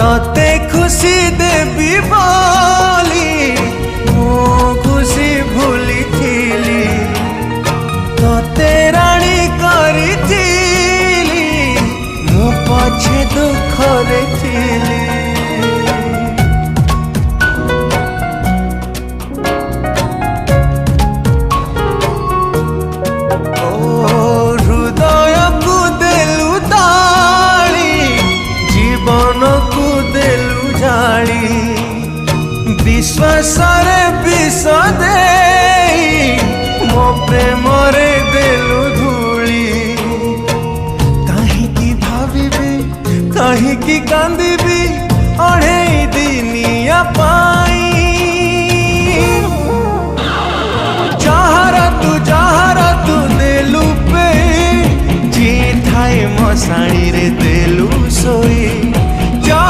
तते खुशी देवी बोली मो खुशी भूली थीली तते राणी करी थीली मो पछे दुख रे थीली। हृदय को देलु ताली जीवन को देलु जाली विश्वास रे विष देई मो प्रेम रे देलु धूली। कहीं भाविबी कहीं कांदिबी अढ़ेई दिनिया पाई जहारा तू देलु पे जी थाए मशाणी रे देलु सोई।